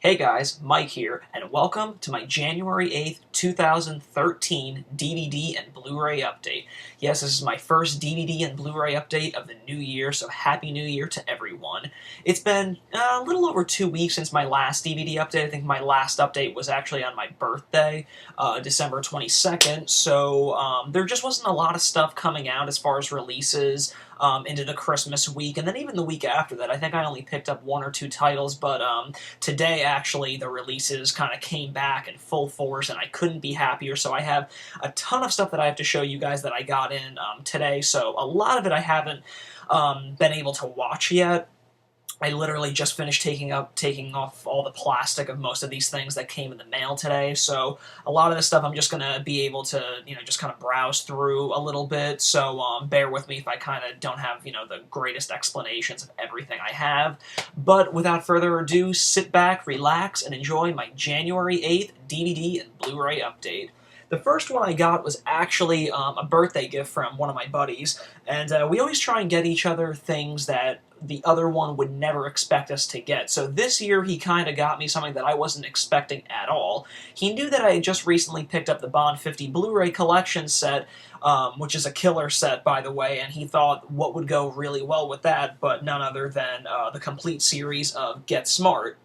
Hey guys, Mike here, and welcome to my January 8th, 2013 DVD and Blu-ray update. Yes, this is my first DVD and Blu-ray update of the new year, so Happy New Year to everyone. It's been a little over 2 weeks since my last DVD update. I think my last update was actually on my birthday, December 22nd, so there just wasn't a lot of stuff coming out as far as releases into the Christmas week, and then even the week after that. I think I only picked up one or two titles, but today, actually, the releases kind of came back in full force, and I couldn't be happier, so I have a ton of stuff that I have to show you guys that I got in today, so a lot of it I haven't been able to watch yet. I literally just finished taking off all the plastic of most of these things that came in the mail today, so a lot of this stuff I'm just going to be able to, just kind of browse through a little bit, so bear with me if I kind of don't have, the greatest explanations of everything I have. But without further ado, sit back, relax, and enjoy my January 8th DVD and Blu-ray update. The first one I got was actually a birthday gift from one of my buddies, and we always try and get each other things that the other one would never expect us to get. So this year he kind of got me something that I wasn't expecting at all. He knew that I had just recently picked up the Bond 50 Blu-ray collection set, which is a killer set, by the way, and he thought what would go really well with that, but none other than the complete series of Get Smart,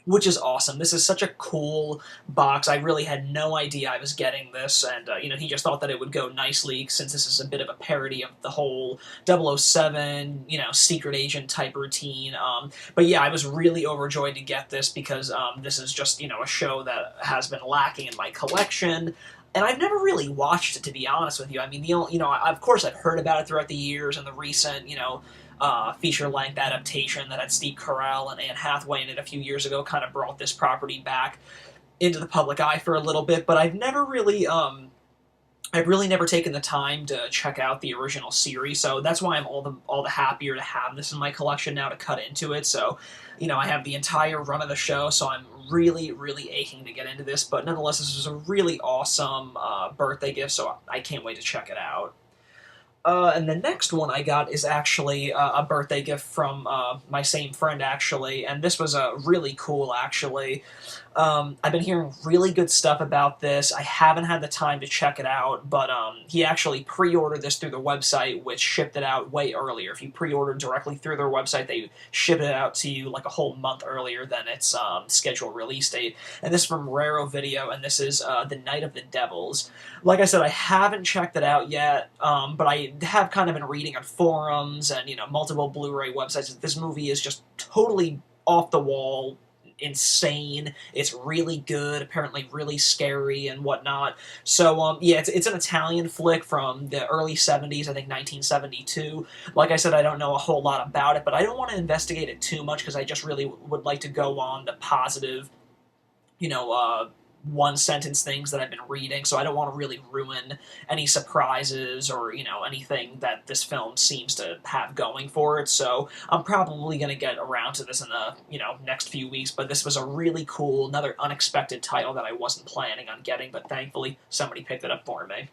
which is awesome. This is such a cool box. I really had no idea I was getting this, and, he just thought that it would go nicely, since this is a bit of a parody of the whole 007, secret agent type routine. But yeah, I was really overjoyed to get this, because this is just, a show that has been lacking in my collection. And I've never really watched it, to be honest with you. I mean, of course I've heard about it throughout the years, and the recent, feature-length adaptation that had Steve Carell and Anne Hathaway in it a few years ago kind of brought this property back into the public eye for a little bit, but I've really never taken the time to check out the original series, so that's why I'm all the happier to have this in my collection now to cut into it. So, I have the entire run of the show, so I'm really, really aching to get into this, but nonetheless, this was a really awesome birthday gift, so I can't wait to check it out. And the next one I got is actually a birthday gift from my same friend, actually, and this was really cool, actually. I've been hearing really good stuff about this. I haven't had the time to check it out, but he actually pre-ordered this through the website, which shipped it out way earlier. If you pre-ordered directly through their website, they ship it out to you like a whole month earlier than its scheduled release date. And this is from Raro Video, and this is The Night of the Devils. Like I said, I haven't checked it out yet, but I have kind of been reading on forums and, multiple Blu-ray websites that this movie is just totally off the wall, insane. It's really good, apparently really scary and whatnot. So, yeah, it's an Italian flick from the early 70s, I think 1972. Like I said, I don't know a whole lot about it, but I don't want to investigate it too much, because I just really would like to go on the positive, one-sentence things that I've been reading, so I don't want to really ruin any surprises or, anything that this film seems to have going for it, so I'm probably going to get around to this in the, next few weeks, but this was a really cool, another unexpected title that I wasn't planning on getting, but thankfully somebody picked it up for me.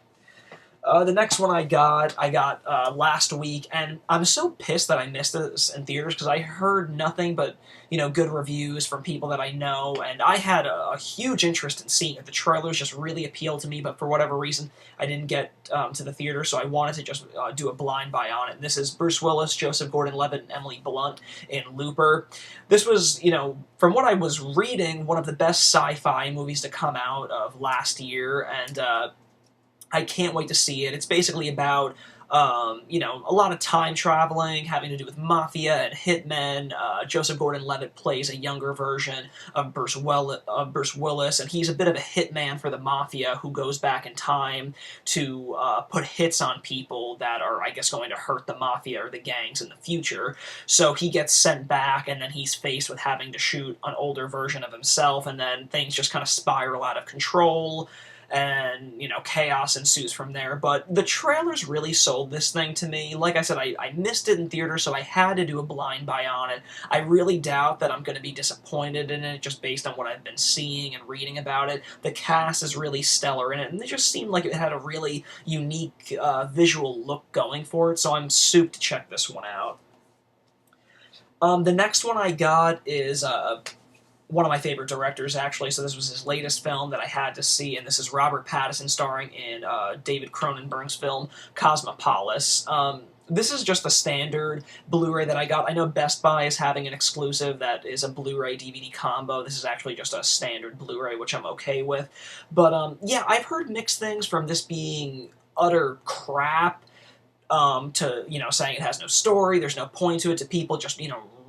The next one I got last week, and I'm so pissed that I missed this in theaters, because I heard nothing but, good reviews from people that I know, and I had a huge interest in seeing it. The trailers just really appealed to me, but for whatever reason, I didn't get to the theater, so I wanted to just do a blind buy on it. And this is Bruce Willis, Joseph Gordon-Levitt, and Emily Blunt in Looper. This was, from what I was reading, one of the best sci-fi movies to come out of last year, and I can't wait to see it. It's basically about, a lot of time traveling, having to do with mafia and hitmen. Joseph Gordon-Levitt plays a younger version of Bruce Willis, and he's a bit of a hitman for the mafia who goes back in time to put hits on people that are, I guess, going to hurt the mafia or the gangs in the future. So he gets sent back, and then he's faced with having to shoot an older version of himself, and then things just kind of spiral out of control, and, chaos ensues from there. But the trailers really sold this thing to me. Like I said, I missed it in theater, so I had to do a blind buy on it. I really doubt that I'm going to be disappointed in it, just based on what I've been seeing and reading about it. The cast is really stellar in it, and it just seemed like it had a really unique visual look going for it, so I'm souped to check this one out. The next one I got is one of my favorite directors, actually. So this was his latest film that I had to see, and this is Robert Pattinson starring in David Cronenberg's film Cosmopolis. This is just the standard Blu-ray that I got. I know Best Buy is having an exclusive that is a Blu-ray DVD combo. This is actually just a standard Blu-ray, which I'm okay with. But yeah, I've heard mixed things from this being utter crap to, saying it has no story, there's no point to it, to people just,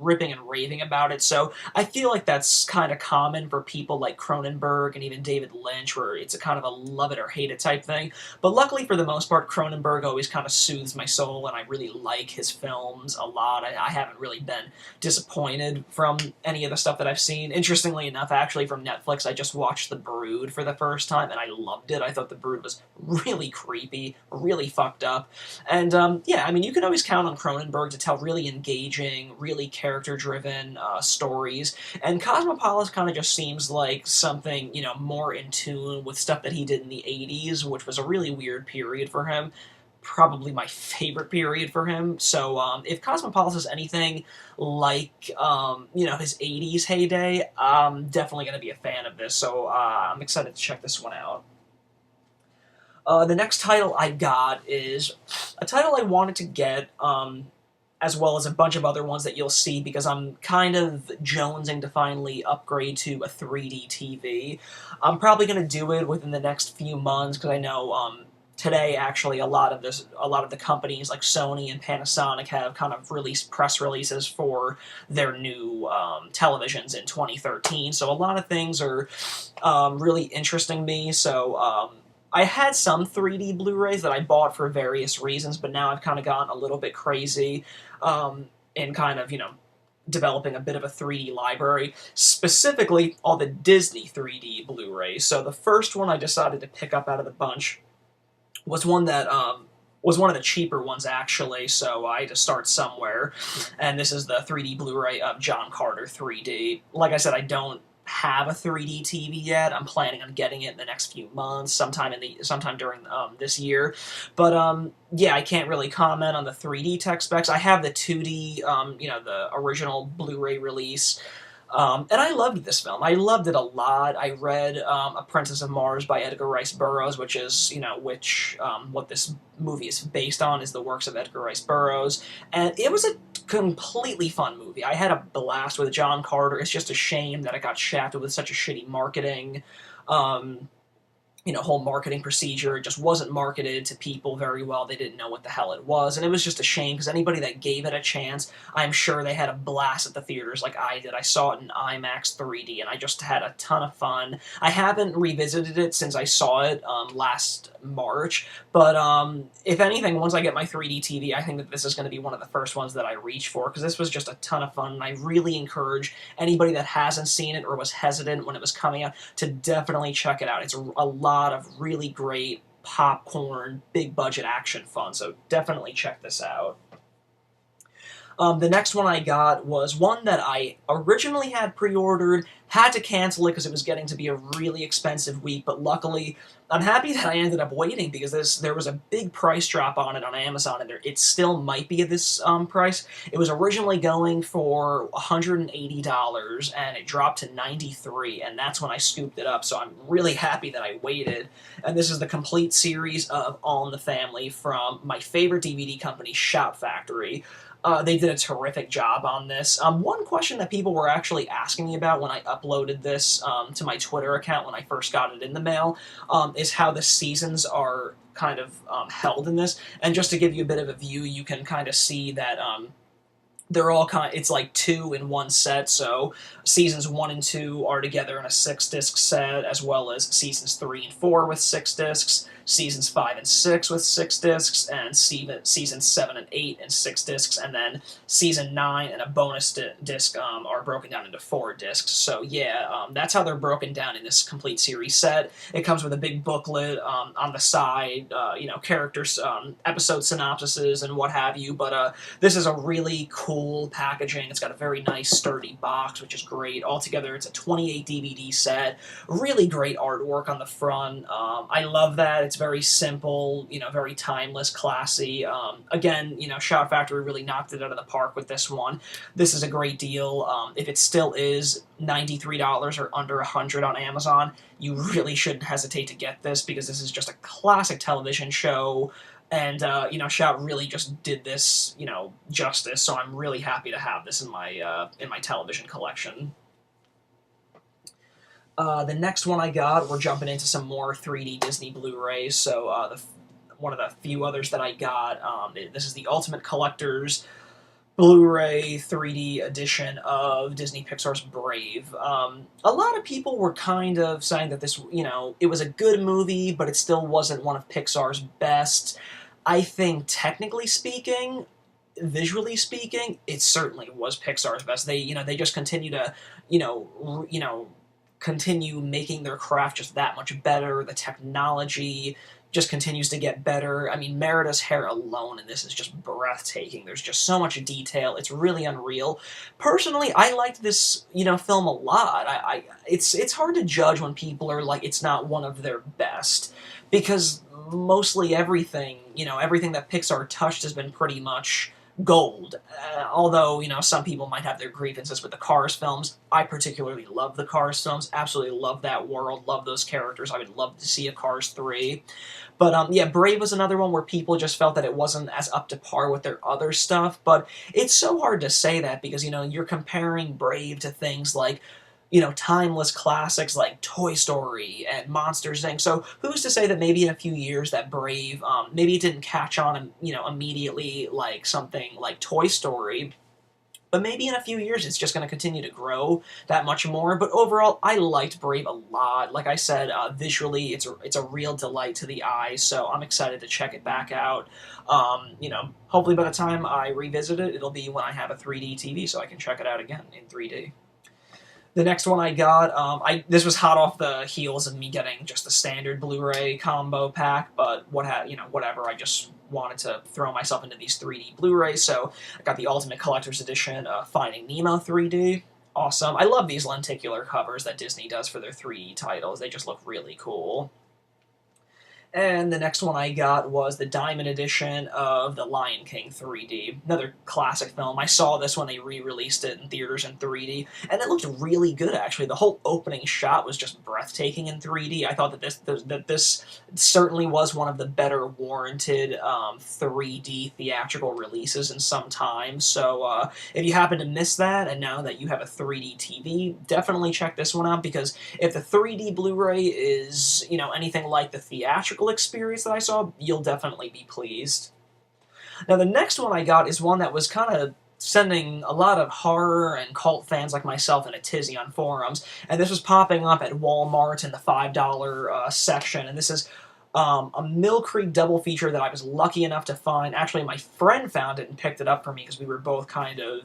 ripping and raving about it. So I feel like that's kind of common for people like Cronenberg and even David Lynch, where it's a kind of a love it or hate it type thing. But luckily, for the most part, Cronenberg always kind of soothes my soul, and I really like his films a lot. I haven't really been disappointed from any of the stuff that I've seen. Interestingly enough, actually, from Netflix, I just watched The Brood for the first time, and I loved it. I thought The Brood was really creepy, really fucked up. And yeah, I mean, you can always count on Cronenberg to tell really engaging, really character-driven stories, and Cosmopolis kind of just seems like something, more in tune with stuff that he did in the 80s, which was a really weird period for him. Probably my favorite period for him. So if Cosmopolis is anything like, his 80s heyday, I'm definitely going to be a fan of this, so I'm excited to check this one out. The next title I got is a title I wanted to get, as well as a bunch of other ones that you'll see, because I'm kind of jonesing to finally upgrade to a 3D TV. I'm probably going to do it within the next few months, because I know today, actually, a lot of the companies like Sony and Panasonic have kind of released press releases for their new televisions in 2013. So a lot of things are really interesting me. So I had some 3D Blu-rays that I bought for various reasons, but now I've kind of gotten a little bit crazy in kind of, developing a bit of a 3D library, specifically all the Disney 3D Blu-rays. So the first one I decided to pick up out of the bunch was one that was one of the cheaper ones, actually, so I had to start somewhere, and this is the 3D Blu-ray of John Carter 3D. Like I said, I don't have a 3D TV yet. I'm planning on getting it in the next few months, sometime during this year. But yeah, I can't really comment on the 3D tech specs. I have the 2D, the original Blu-ray release. And I loved this film. I loved it a lot. I read A Princess of Mars by Edgar Rice Burroughs, which is, what this movie is based on, is the works of Edgar Rice Burroughs. And it was a completely fun movie. I had a blast with John Carter. It's just a shame that it got shafted with such a shitty marketing, whole marketing procedure. It just wasn't marketed to people very well. They didn't know what the hell it was, and it was just a shame, because anybody that gave it a chance, I'm sure they had a blast at the theaters like I did. I saw it in IMAX 3D, and I just had a ton of fun. I haven't revisited it since I saw it last March, but if anything, once I get my 3D TV, I think that this is going to be one of the first ones that I reach for, because this was just a ton of fun, and I really encourage anybody that hasn't seen it or was hesitant when it was coming out to definitely check it out. It's a lot of really great popcorn, big budget action fun, so definitely check this out. The next one I got was one that I originally had pre-ordered, had to cancel it because it was getting to be a really expensive week, but luckily I'm happy that I ended up waiting, because there was a big price drop on it on Amazon, and it still might be at this price. It was originally going for $180, and it dropped to $93, and that's when I scooped it up, so I'm really happy that I waited. And this is the complete series of All in the Family from my favorite DVD company, Shout Factory. They did a terrific job on this. One question that people were actually asking me about when I uploaded this to my Twitter account when I first got it in the mail is how the seasons are kind of held in this. And just to give you a bit of a view, you can kind of see that they're all it's like 2 in one set, so seasons 1 and 2 are together in a 6-disc set, as well as seasons 3 and 4 with 6 discs, seasons 5 and 6 with 6 discs, and seasons 7 and 8 and 6 discs, and then season 9 and a bonus disc are broken down into 4 discs. So yeah, that's how they're broken down in this complete series set. It comes with a big booklet on the side, characters, episode synopsises and what have you, but this is a really cool packaging. It's got a very nice sturdy box, which is great. Altogether, it's a 28 DVD set. Really great artwork on the front. I love that. It's very simple, very timeless, classy. Again, Shout Factory really knocked it out of the park with this one. This is a great deal. If it still is $93 or under $100 on Amazon, you really shouldn't hesitate to get this because this is just a classic television show. And, Shout really just did this, justice, so I'm really happy to have this in my television collection. The next one I got, we're jumping into some more 3D Disney Blu-rays, so one of the few others that I got, this is the Ultimate Collector's Blu-ray 3D edition of Disney Pixar's Brave. A lot of people were kind of saying that this, it was a good movie, but it still wasn't one of Pixar's best. I think, technically speaking, visually speaking, it certainly was Pixar's best. They just continue to, continue making their craft just that much better. The technology just continues to get better. I mean, Merida's hair alone in this is just breathtaking. There's just so much detail. It's really unreal. Personally, I liked this, film a lot. It's hard to judge when people are like, it's not one of their best, because mostly everything, everything that Pixar touched has been pretty much gold. Although, some people might have their grievances with the Cars films. I particularly love the Cars films. Absolutely love that world. Love those characters. I would love to see a Cars 3. But, yeah, Brave was another one where people just felt that it wasn't as up to par with their other stuff. But it's so hard to say that because, you're comparing Brave to things like, timeless classics like Toy Story and Monsters, Inc. So who's to say that maybe in a few years that Brave, maybe it didn't catch on, immediately like something like Toy Story, but maybe in a few years it's just going to continue to grow that much more. But overall, I liked Brave a lot. Like I said, visually, it's a real delight to the eye, so I'm excited to check it back out. Hopefully by the time I revisit it, it'll be when I have a 3D TV so I can check it out again in 3D. The next one I got, this was hot off the heels of me getting just the standard Blu-ray combo pack, but whatever, I just wanted to throw myself into these 3D Blu-rays, so I got the Ultimate Collector's Edition of Finding Nemo 3D. Awesome. I love these lenticular covers that Disney does for their 3D titles. They just look really cool. And the next one I got was the Diamond Edition of The Lion King 3D. Another classic film. I saw this when they re-released it in theaters in 3D, and it looked really good, actually. The whole opening shot was just breathtaking in 3D. I thought that this certainly was one of the better warranted 3D theatrical releases in some time. So if you happen to miss that, and now that you have a 3D TV, definitely check this one out, because if the 3D Blu-ray is, anything like the theatrical experience that I saw, you'll definitely be pleased. Now, the next one I got is one that was kind of sending a lot of horror and cult fans like myself in a tizzy on forums, and this was popping up at Walmart in the $5 section, and this is a Mill Creek double feature that I was lucky enough to find. Actually, my friend found it and picked it up for me because we were both kind of,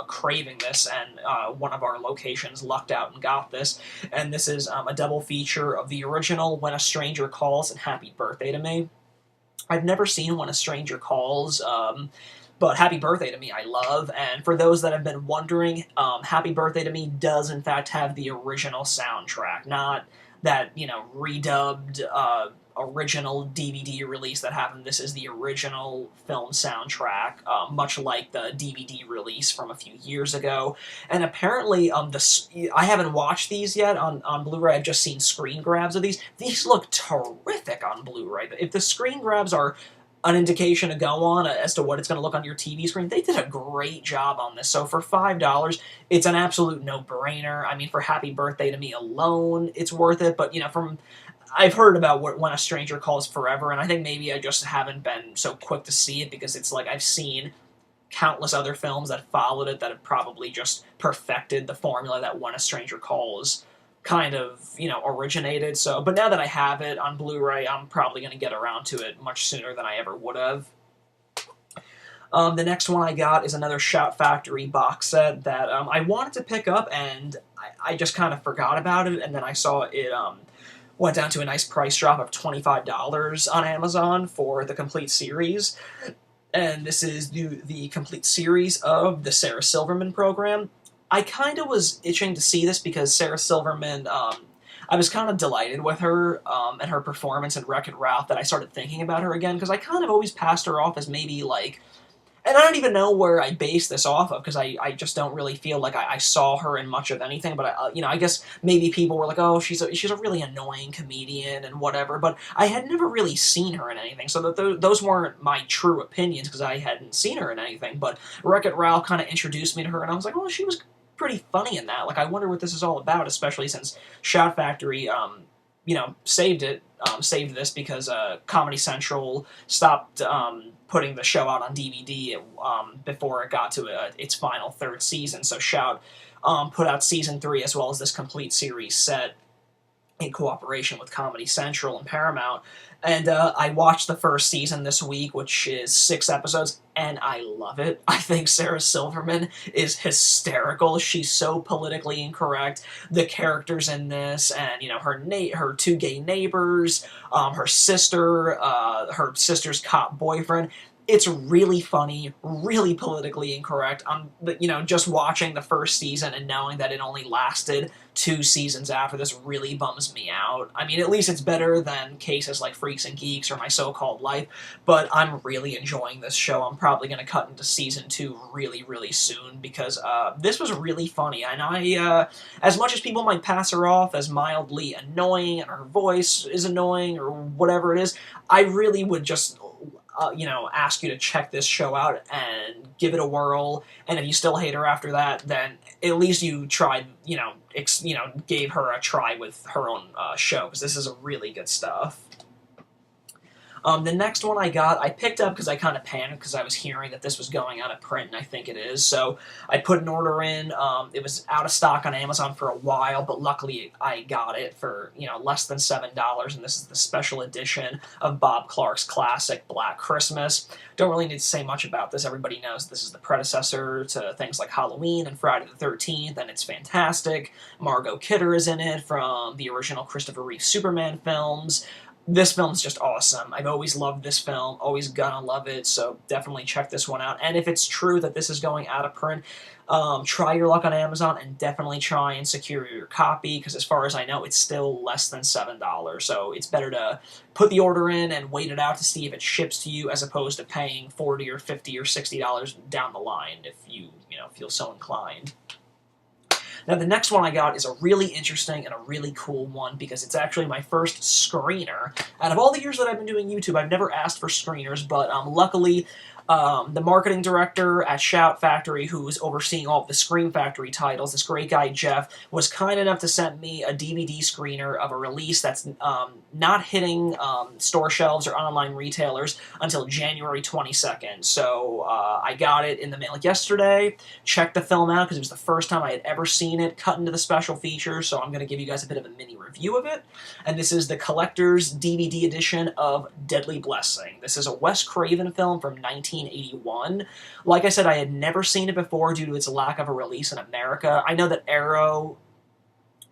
craving this, and one of our locations lucked out and got this. And this is a double feature of the original When a Stranger Calls and Happy Birthday to Me. I've never seen When a Stranger Calls, but Happy Birthday to Me I love, and for those that have been wondering, Happy Birthday to Me does in fact have the original soundtrack, not that, redubbed, original DVD release that happened. This is the original film soundtrack, much like the DVD release from a few years ago. And apparently, I haven't watched these yet on Blu-ray. I've just seen screen grabs of these. These look terrific on Blu-ray. If the screen grabs are an indication to go on as to what it's going to look on your TV screen, they did a great job on this. So for $5, it's an absolute no-brainer. I mean, for Happy Birthday to Me alone, it's worth it. But, I've heard about When a Stranger Calls forever, and I think maybe I just haven't been so quick to see it because it's like I've seen countless other films that followed it that have probably just perfected the formula that When a Stranger Calls kind of, originated. So, but now that I have it on Blu-ray, I'm probably going to get around to it much sooner than I ever would have. The next one I got is another Shout Factory box set that I wanted to pick up, and I just kind of forgot about it, and then I saw it went down to a nice price drop of $25 on Amazon for the complete series. And this is the complete series of the Sarah Silverman program. I kind of was itching to see this because Sarah Silverman, I was kind of delighted with her and her performance in Wreck-It Ralph that I started thinking about her again, because I kind of always passed her off as maybe, like, and I don't even know where I base this off of, because I just don't really feel like I saw her in much of anything. But I guess maybe people were like, oh, she's a really annoying comedian and whatever. But I had never really seen her in anything, so those weren't my true opinions because I hadn't seen her in anything. But Wreck-It Ralph kind of introduced me to her, and I was like, oh, she was pretty funny in that. Like, I wonder what this is all about, especially since Shout Factory, saved this because Comedy Central stopped putting the show out on DVD before it got to its final third season. So Shout put out season 3 as well as this complete series set in cooperation with Comedy Central and Paramount. And I watched the first season this week, which is 6 episodes, and I love it. I think Sarah Silverman is hysterical. She's so politically incorrect. The characters in this, and her 2 gay neighbors, her sister's cop boyfriend. It's really funny, really politically incorrect. But just watching the first season and knowing that it only lasted 2 seasons after this really bums me out. I mean, at least it's better than cases like Freaks and Geeks or My So-Called Life, but I'm really enjoying this show. I'm probably going to cut into season 2 really, really soon, because this was really funny. And as much as people might pass her off as mildly annoying, and her voice is annoying, or whatever it is, I really would just ask you to check this show out and give it a whirl. And if you still hate her after that, then at least you tried, gave her a try with her own show, because this is really good stuff. The next one I picked up because I kind of panicked because I was hearing that this was going out of print, and I think it is. So I put an order in. It was out of stock on Amazon for a while, but luckily I got it for less than $7. And this is the special edition of Bob Clark's classic Black Christmas. Don't really need to say much about this. Everybody knows this is the predecessor to things like Halloween and Friday the 13th, and it's fantastic. Margot Kidder is in it from the original Christopher Reeve Superman films. This film's just awesome. I've always loved this film, always gonna love it, so definitely check this one out. And if it's true that this is going out of print, try your luck on Amazon and definitely try and secure your copy, because as far as I know, it's still less than $7. So it's better to put the order in and wait it out to see if it ships to you, as opposed to paying $40 or $50 or $60 down the line if you feel so inclined. Now, the next one I got is a really interesting and a really cool one, because it's actually my first screener. Out of all the years that I've been doing YouTube, I've never asked for screeners, but luckily, the marketing director at Shout Factory, who was overseeing all of the Scream Factory titles, this great guy Jeff, was kind enough to send me a DVD screener of a release that's not hitting store shelves or online retailers until January 22nd. So I got it in the mail yesterday, checked the film out because it was the first time I had ever seen it, cut into the special features, so I'm going to give you guys a bit of a mini review of it. And this is the collector's DVD edition of Deadly Blessing. This is a Wes Craven film from 1981. Like I said, I had never seen it before due to its lack of a release in America. I know that Arrow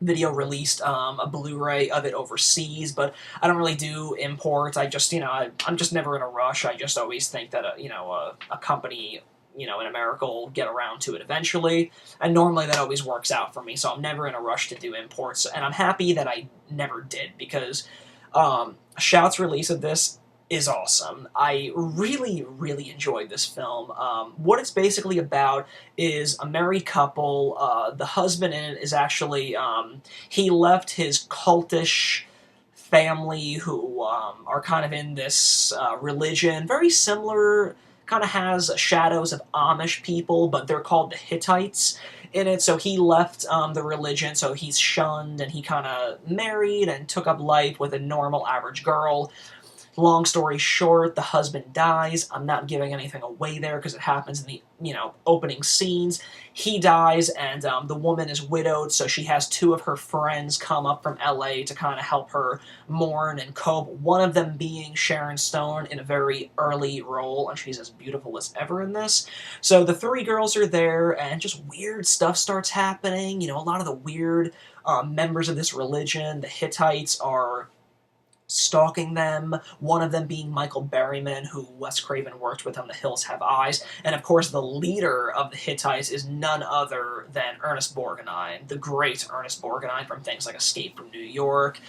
Video released a Blu-ray of it overseas, but I don't really do imports. I just, I'm just never in a rush. I just always think that, a company, in America will get around to it eventually, and normally that always works out for me, so I'm never in a rush to do imports, and I'm happy that I never did, because Shout's release of this is awesome. I really, really enjoyed this film. What it's basically about is a married couple. The husband in it is actually, he left his cultish family who are kind of in this religion, very similar, kind of has shadows of Amish people, but they're called the Hittites in it. So he left the religion, so he's shunned, and he kind of married and took up life with a normal, average girl. Long story short, the husband dies. I'm not giving anything away there because it happens in the, opening scenes. He dies, and the woman is widowed, so she has 2 of her friends come up from LA to kind of help her mourn and cope, one of them being Sharon Stone in a very early role, and she's as beautiful as ever in this. So the 3 girls are there, and just weird stuff starts happening. A lot of the weird members of this religion, the Hittites, are stalking them, one of them being Michael Berryman, who Wes Craven worked with on The Hills Have Eyes, and of course the leader of the Hittites is none other than Ernest Borgnine, the great Ernest Borgnine from things like Escape from New York.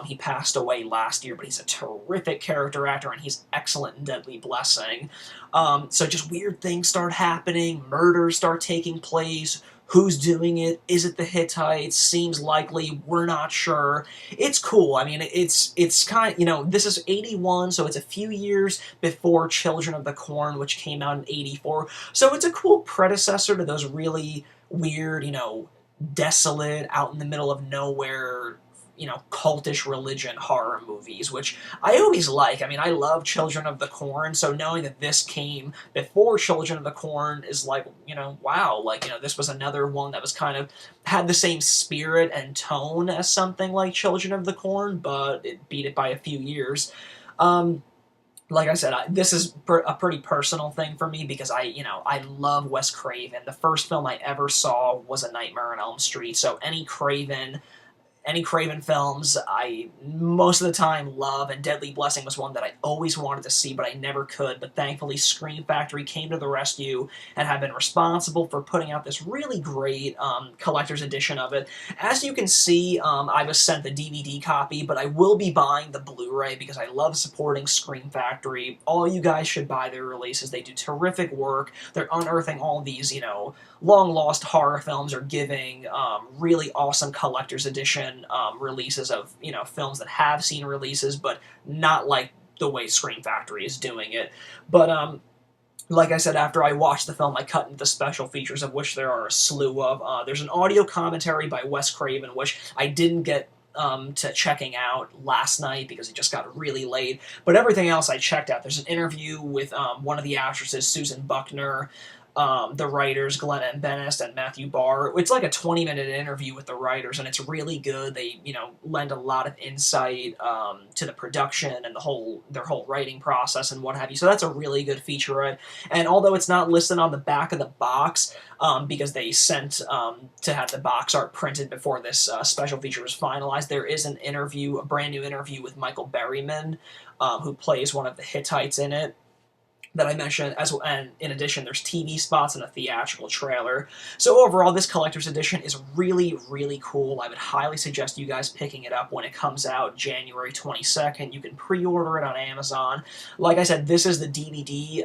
He passed away last year, but he's a terrific character actor, and he's excellent in Deadly Blessing. So just weird things start happening, murders start taking place. Who's doing it? Is it the Hittites? Seems likely. We're not sure. It's cool. I mean, it's kind of, this is 81, so it's a few years before Children of the Corn, which came out in 84. So it's a cool predecessor to those really weird, desolate, out in the middle of nowhere, cultish religion horror movies, which I always like. I mean, I love Children of the Corn, so knowing that this came before Children of the Corn is like, wow, like, this was another one that was kind of, had the same spirit and tone as something like Children of the Corn, but it beat it by a few years. Like I said, this is a pretty personal thing for me because I love Wes Craven. The first film I ever saw was A Nightmare on Elm Street, so any Craven films I most of the time love, and Deadly Blessing was one that I always wanted to see, but I never could. But thankfully, Scream Factory came to the rescue and have been responsible for putting out this really great collector's edition of it. As you can see, I was sent the DVD copy, but I will be buying the Blu-ray because I love supporting Scream Factory. All you guys should buy their releases. They do terrific work. They're unearthing all these, long-lost horror films, are giving really awesome collector's edition releases of films that have seen releases, but not like the way Scream Factory is doing it. But like I said, after I watched the film, I cut into the special features, of which there are a slew of. There's an audio commentary by Wes Craven, which I didn't get to checking out last night because it just got really late. But everything else I checked out. There's an interview with one of the actresses, Susan Buckner, the writers, Glenn M. Bennis and Matthew Barr. It's like a 20-minute interview with the writers, and it's really good. They, lend a lot of insight to the production and their whole writing process and what have you. So that's a really good featurette. And although it's not listed on the back of the box, because they sent to have the box art printed before this special feature was finalized, there is an interview, a brand new interview with Michael Berryman, who plays one of the Hittites in it, that I mentioned, and in addition, there's TV spots and a theatrical trailer. So overall, this collector's edition is really, really cool. I would highly suggest you guys picking it up when it comes out January 22nd. You can pre-order it on Amazon. Like I said, this is the DVD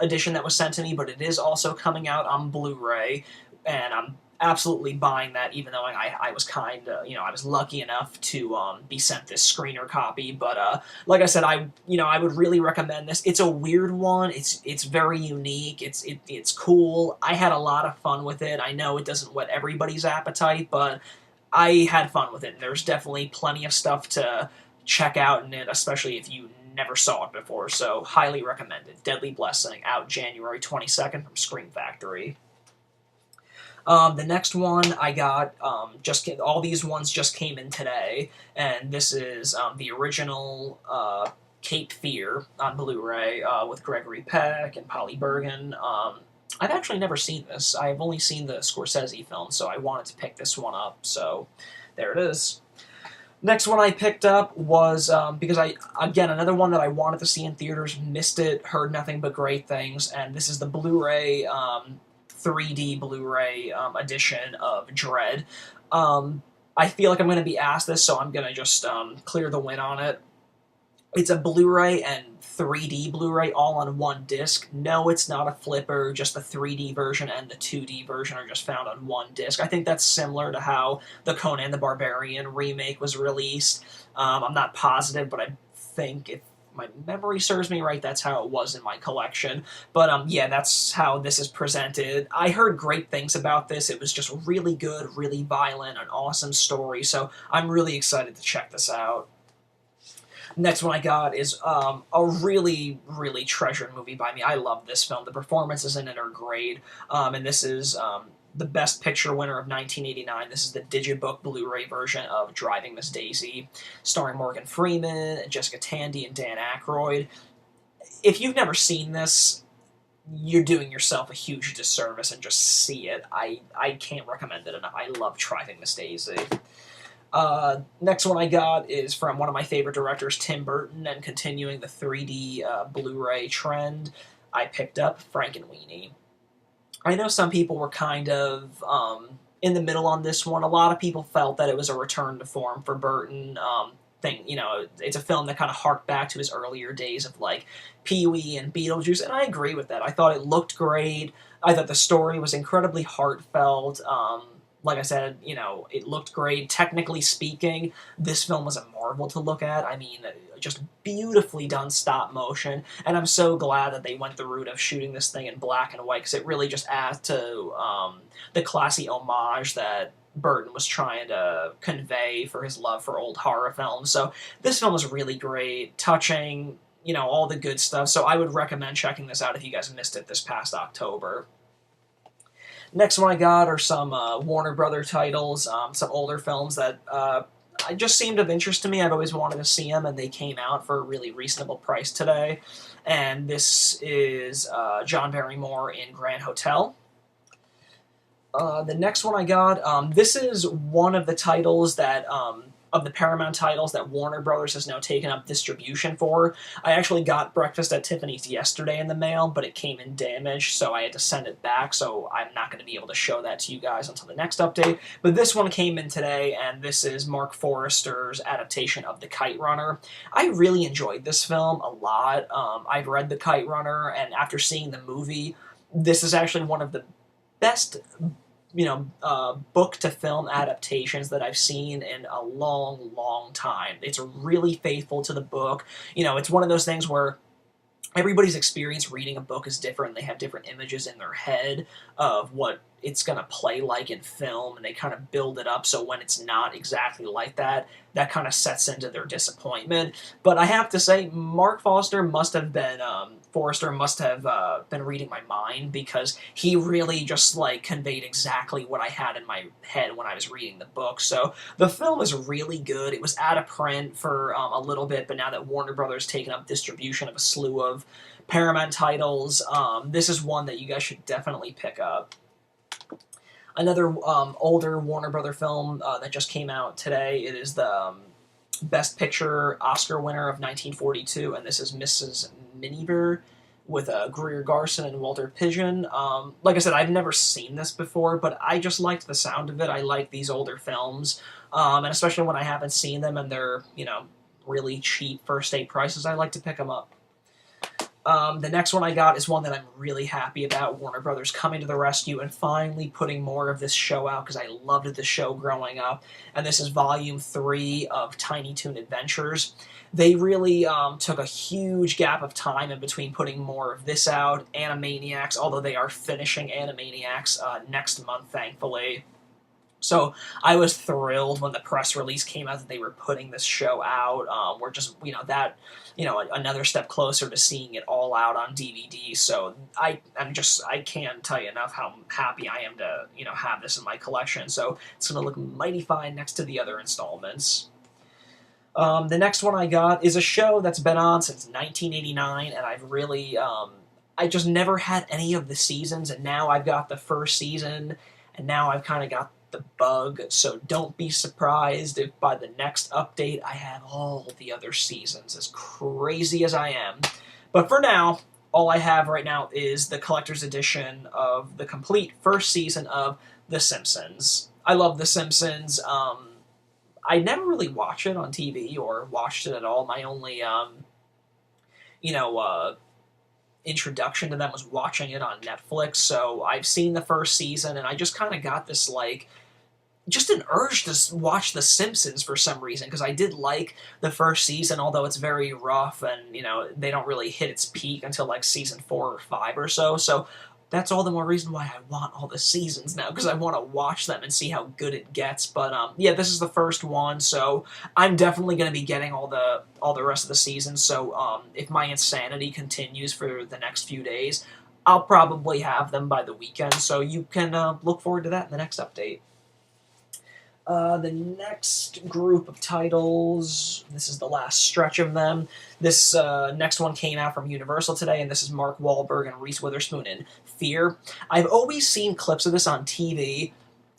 edition that was sent to me, but it is also coming out on Blu-ray, and I'm absolutely buying that, even though I was I was lucky enough to be sent this screener copy. But like I said, I would really recommend this. It's a weird one. It's very unique. It's cool. I had a lot of fun with it. I know it doesn't whet everybody's appetite, but I had fun with it. And there's definitely plenty of stuff to check out in it, especially if you never saw it before. So highly recommended. Deadly Blessing, out January 22nd from Scream Factory. The next one I got, all these ones just came in today, and this is the original Cape Fear on Blu-ray with Gregory Peck and Polly Bergen. I've actually never seen this. I've only seen the Scorsese film, so I wanted to pick this one up, so there it is. Next one I picked up was, because another one that I wanted to see in theaters, missed it, heard nothing but great things, and this is the Blu-ray 3D Blu-ray edition of Dredd. I feel like I'm going to be asked this, so I'm going to just clear the win on it. It's a Blu-ray and 3D Blu-ray all on one disc. No, it's not a flipper, just the 3D version and the 2D version are just found on one disc. I think that's similar to how the Conan the Barbarian remake was released. I'm not positive, but I think if my memory serves me right, that's how it was in my collection. But yeah, that's how this is presented. I heard great things about this. It was just really good, really violent, an awesome story, so I'm really excited to check this out. Next one I got is a really, really treasured movie by me. I love this film. The performances in it are great, and this is the Best Picture winner of 1989. This is the Digibook Blu-ray version of Driving Miss Daisy, starring Morgan Freeman, Jessica Tandy, and Dan Aykroyd. If you've never seen this, you're doing yourself a huge disservice, and just see it. I can't recommend it enough. I love Driving Miss Daisy. Next one I got is from one of my favorite directors, Tim Burton, and continuing the 3D Blu-ray trend, I picked up Frankenweenie. I know some people were kind of in the middle on this one. A lot of people felt that it was a return to form for Burton. It's a film that kind of harked back to his earlier days of like Pee-wee and Beetlejuice, and I agree with that. I thought it looked great. I thought the story was incredibly heartfelt. Like I said, it looked great. Technically speaking, this film was a marvel to look at. I mean, just beautifully done stop motion, and I'm so glad that they went the route of shooting this thing in black and white, because it really just adds to the classy homage that Burton was trying to convey for his love for old horror films. So this film is really great, touching, all the good stuff. So I would recommend checking this out if you guys missed it this past October. Next one I got are some Warner Brother titles, some older films that just seemed of interest to me. I've always wanted to see them, and they came out for a really reasonable price today. And this is John Barrymore in Grand Hotel. The next one I got, this is one of the titles that, of the Paramount titles that Warner Brothers has now taken up distribution for. I actually got Breakfast at Tiffany's yesterday in the mail, but it came in damaged, so I had to send it back, so I'm not going to be able to show that to you guys until the next update. But this one came in today, and this is Mark Forrester's adaptation of The Kite Runner. I really enjoyed this film a lot. I've read The Kite Runner, and after seeing the movie, this is actually one of the best book to film adaptations that I've seen in a long, long time. It's really faithful to the book. It's one of those things where everybody's experience reading a book is different. They have different images in their head of what it's going to play like in film, and they kind of build it up, so when it's not exactly like that, that kind of sets into their disappointment. But I have to say, Mark Forrester must have been reading my mind, because he really just conveyed exactly what I had in my head when I was reading the book. So the film is really good. It was out of print for a little bit, but now that Warner Brothers taken up distribution of a slew of Paramount titles, this is one that you guys should definitely pick up. Another older Warner Brother film that just came out today. It is the Best Picture Oscar winner of 1942, and this is Mrs. Miniver with Greer Garson and Walter Pidgeon. Like I said, I've never seen this before, but I just liked the sound of it. I like these older films, and especially when I haven't seen them and they're, really cheap first-date prices, I like to pick them up. The next one I got is one that I'm really happy about. Warner Brothers coming to the rescue and finally putting more of this show out, because I loved the show growing up. And this is Volume 3 of Tiny Toon Adventures. They really took a huge gap of time in between putting more of this out. Animaniacs, although they are finishing Animaniacs next month, thankfully. So I was thrilled when the press release came out that they were putting this show out. We're just, another step closer to seeing it all out on DVD. So I can't tell you enough how happy I am to, have this in my collection. So it's going to look mighty fine next to the other installments. The next one I got is a show that's been on since 1989, and I've really, I just never had any of the seasons, and now I've got the first season, and now I've kind of got the bug, so don't be surprised if by the next update I have all the other seasons, as crazy as I am. But for now, all I have right now is the collector's edition of the complete first season of The Simpsons. I love The Simpsons. I never really watched it on TV or watched it at all. My only, introduction to them was watching it on Netflix, so I've seen the first season, and I just kind of got this, just an urge to watch The Simpsons for some reason, because I did like the first season, although it's very rough, and, they don't really hit its peak until, season 4 or 5 or so, so that's all the more reason why I want all the seasons now, because I want to watch them and see how good it gets. But yeah, this is the first one, so I'm definitely going to be getting all the rest of the seasons. So if my insanity continues for the next few days, I'll probably have them by the weekend. So you can look forward to that in the next update. The next group of titles, this is the last stretch of them. This next one came out from Universal today, and this is Mark Wahlberg and Reese Witherspoon in Fear. I've always seen clips of this on TV,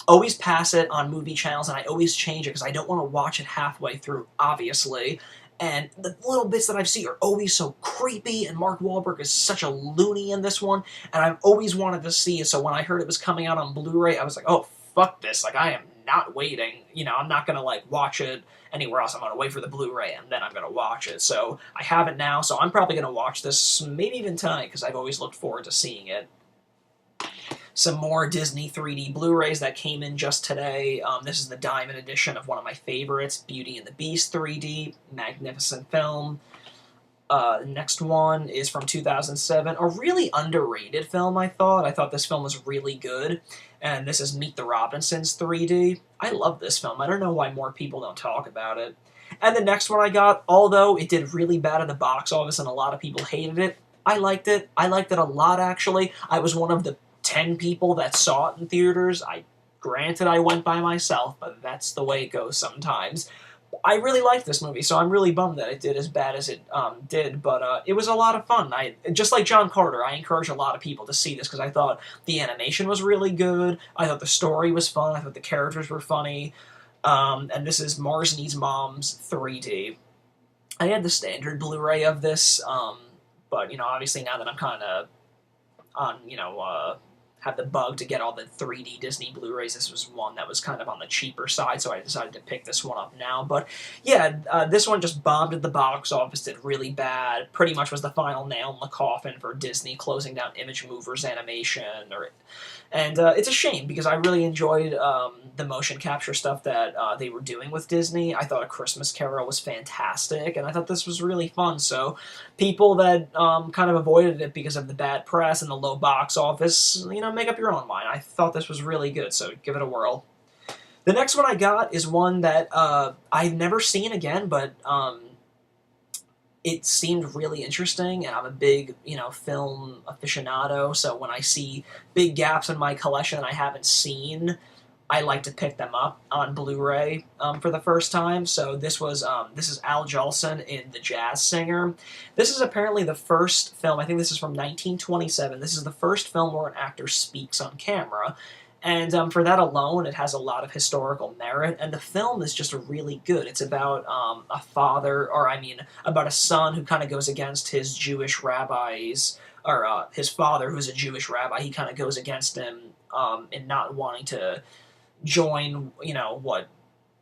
always pass it on movie channels, and I always change it because I don't want to watch it halfway through, obviously. And the little bits that I've seen are always so creepy, and Mark Wahlberg is such a loony in this one, and I've always wanted to see it, so when I heard it was coming out on Blu-ray, I was like, oh, fuck this, like, I am not waiting, you know, I'm not gonna, like, watch it anywhere else, I'm gonna wait for the Blu-ray, and then I'm gonna watch it, so I have it now, so I'm probably gonna watch this maybe even tonight, because I've always looked forward to seeing it. Some more Disney 3D Blu-rays that came in just today. This is the Diamond Edition of one of my favorites, Beauty and the Beast 3D. Magnificent film. Next one is from 2007. A really underrated film, I thought. I thought this film was really good. And this is Meet the Robinsons 3D. I love this film. I don't know why more people don't talk about it. And the next one I got, although it did really bad at the box office and a lot of people hated it, I liked it. I liked it a lot, actually. I was one of the 10 people that saw it in theaters. Granted, I went by myself, but that's the way it goes sometimes. I really liked this movie, so I'm really bummed that it did as bad as it did, but it was a lot of fun. Just like John Carter, I encourage a lot of people to see this, because I thought the animation was really good, I thought the story was fun, I thought the characters were funny, and this is Mars Needs Moms 3D. I had the standard Blu-ray of this, but, you know, obviously now that I'm kind of on, you know, have the bug to get all the 3D Disney Blu-rays. This was one that was kind of on the cheaper side, so I decided to pick this one up now. But yeah, this one just bombed at the box office, did really bad. Pretty much was the final nail in the coffin for Disney closing down Image Movers Animation. And it's a shame, because I really enjoyed the motion capture stuff that they were doing with Disney. I thought A Christmas Carol was fantastic, and I thought this was really fun. So people that kind of avoided it because of the bad press and the low box office, you know, make up your own mind. I thought this was really good, so give it a whirl. The next one I got is one that I've never seen again, but it seemed really interesting, and I'm a big, you know, film aficionado, so when I see big gaps in my collection that I haven't seen, I like to pick them up on Blu-ray for the first time. So this is Al Jolson in The Jazz Singer. This is apparently the first film, I think this is from 1927, this is the first film where an actor speaks on camera. And for that alone, it has a lot of historical merit, and the film is just really good. It's about a father, or I mean, about a son who kind of goes against his Jewish rabbis, or his father, who's a Jewish rabbi. He kind of goes against him in not wanting to join, you know, what,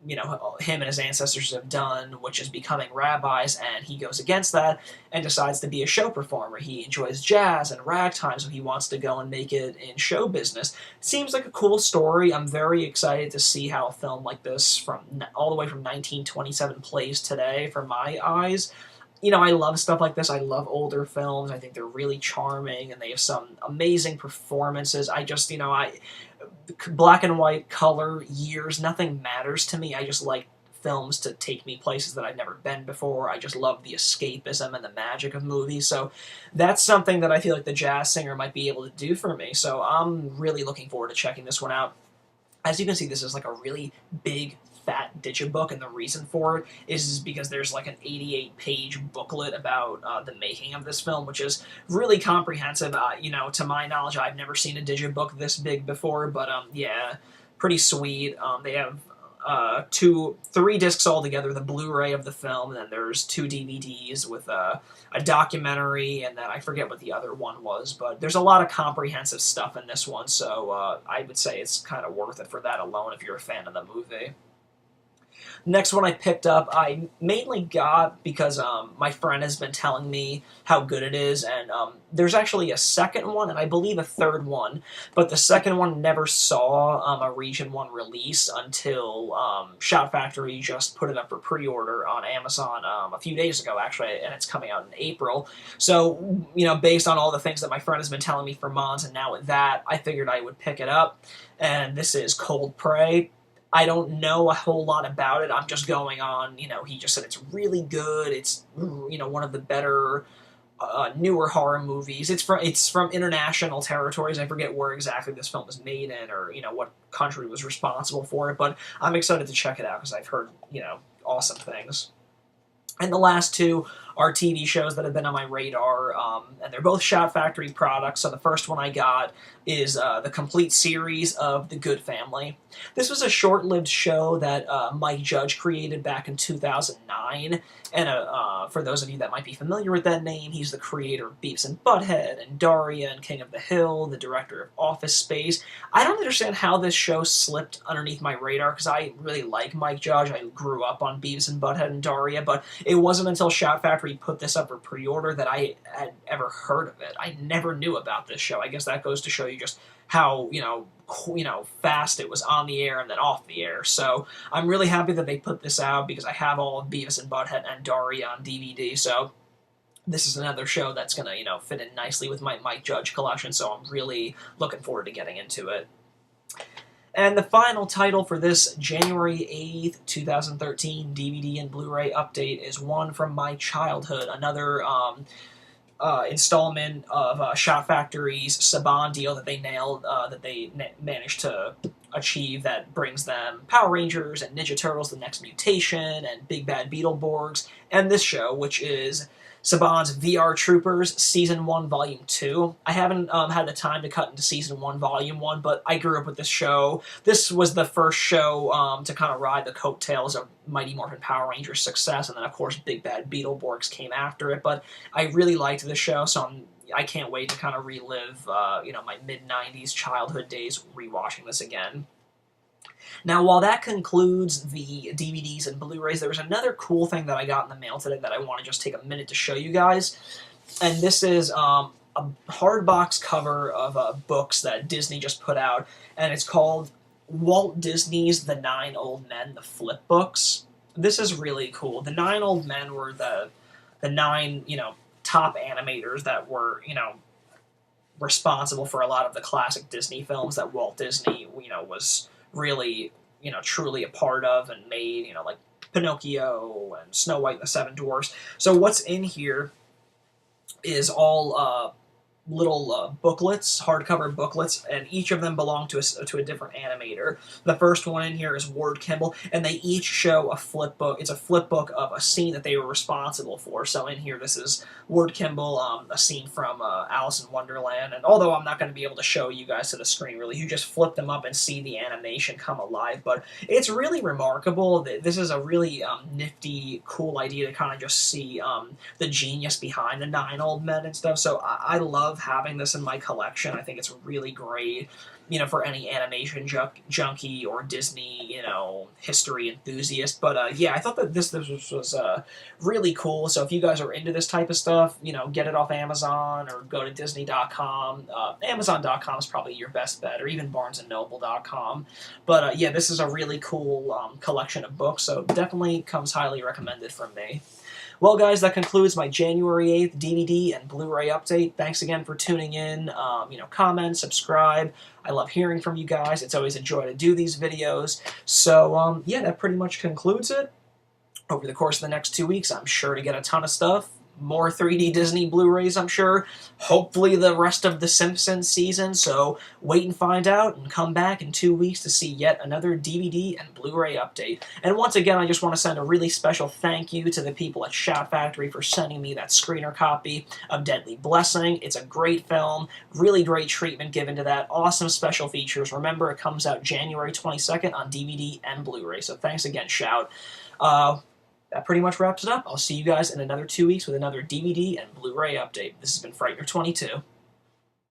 you know, him and his ancestors have done, which is becoming rabbis, and he goes against that and decides to be a show performer. He enjoys jazz and ragtime, so he wants to go and make it in show business. It seems like a cool story. I'm very excited to see how a film like this, from all the way from 1927, plays today for my eyes. You know, I love stuff like this. I love older films. I think they're really charming, and they have some amazing performances. I just, you know, black and white, color, years, nothing matters to me. I just like films to take me places that I've never been before. I just love the escapism and the magic of movies. So that's something that I feel like The Jazz Singer might be able to do for me. So I'm really looking forward to checking this one out. As you can see, this is like a really big, fat digibook, and the reason for it is because there's like an 88-page booklet about the making of this film, which is really comprehensive. You know, to my knowledge, I've never seen a digibook this big before, but yeah, pretty sweet. They have three discs altogether, the Blu-ray of the film, and then there's 2 DVDs with a documentary, and then I forget what the other one was, but there's a lot of comprehensive stuff in this one, so I would say it's kind of worth it for that alone if you're a fan of the movie. Next one I picked up, I mainly got because my friend has been telling me how good it is, and there's actually a second one, and I believe a third one, but the second one never saw a Region 1 release until Shout Factory just put it up for pre-order on Amazon a few days ago, actually, and it's coming out in April. So, you know, based on all the things that my friend has been telling me for months, and now with that, I figured I would pick it up, and this is Cold Prey. I don't know a whole lot about it. I'm just going on, you know, he just said it's really good. It's, you know, one of the better, newer horror movies. It's from international territories. I forget where exactly this film was made in, or, you know, what country was responsible for it, but I'm excited to check it out because I've heard, you know, awesome things. And the last two are TV shows that have been on my radar, and they're both Shout Factory products. So the first one I got is the complete series of The Good Family. This was a short-lived show that Mike Judge created back in 2009, and for those of you that might be familiar with that name, he's the creator of Beavis and Butthead and Daria and King of the Hill, the director of Office Space. I don't understand how this show slipped underneath my radar, because I really like Mike Judge. I grew up on Beavis and Butthead and Daria, but it wasn't until Shout Factory put this up for pre-order that I had ever heard of it. I never knew about this show. I guess that goes to show you just how, fast it was on the air and then off the air. So I'm really happy that they put this out, because I have all of Beavis and Butthead and Daria on DVD, so this is another show that's going to, fit in nicely with my Mike Judge collection, so I'm really looking forward to getting into it. And the final title for this January 8th, 2013 DVD and Blu-ray update is one from my childhood, another installment of Shout Factory's Saban deal that they nailed, that they managed to achieve, that brings them Power Rangers and Ninja Turtles: The Next Mutation and Big Bad Beetleborgs, and this show, which is Saban's VR Troopers Season 1 Volume 2. I haven't had the time to cut into Season 1 Volume 1, but I grew up with this show. This was the first show to kind of ride the coattails of Mighty Morphin Power Rangers' success, and then, of course, Big Bad Beetleborgs came after it, but I really liked this show, so I can't wait to kind of relive, my mid-90s childhood days rewatching this again. Now, while that concludes the DVDs and Blu-rays, there was another cool thing that I got in the mail today that I want to just take a minute to show you guys. And this is a hardbox cover of books that Disney just put out, and it's called Walt Disney's The 9 Old Men, the Flip Books. This is really cool. The 9 Old Men were the 9, top animators that were, responsible for a lot of the classic Disney films that Walt Disney, was really, truly a part of and made, like Pinocchio and Snow White and the Seven Dwarfs. So what's in here is all little booklets, hardcover booklets, and each of them belong to a different animator. The first one in here is Ward Kimball, and they each show a flip book. It's a flip book of a scene that they were responsible for. So in here, this is Ward Kimball, a scene from Alice in Wonderland, and although I'm not going to be able to show you guys to the screen, really, you just flip them up and see the animation come alive, but it's really remarkable. This is a really nifty, cool idea to kind of just see the genius behind the 9 Old Men and stuff, so I love having this in my collection. I think it's really great, for any animation junkie or Disney, history enthusiast. But yeah, I thought that this was really cool. So if you guys are into this type of stuff, get it off Amazon or go to Disney.com. Amazon.com is probably your best bet, or even BarnesandNoble.com. But yeah, this is a really cool collection of books, so definitely comes highly recommended from me. Well, guys, that concludes my January 8th DVD and Blu-ray update. Thanks again for tuning in. Comment, subscribe. I love hearing from you guys. It's always a joy to do these videos. So, yeah, that pretty much concludes it. Over the course of the next 2 weeks, I'm sure to get a ton of stuff. More 3D Disney Blu-rays, I'm sure. Hopefully the rest of the Simpsons season, so wait and find out, and come back in 2 weeks to see yet another DVD and Blu-ray update. And once again, I just want to send a really special thank you to the people at Shout Factory for sending me that screener copy of Deadly Blessing. It's a great film, really great treatment given to that, awesome special features. Remember, it comes out January 22nd on DVD and Blu-ray, so thanks again, Shout. That pretty much wraps it up. I'll see you guys in another 2 weeks with another DVD and Blu-ray update. This has been Frightener22.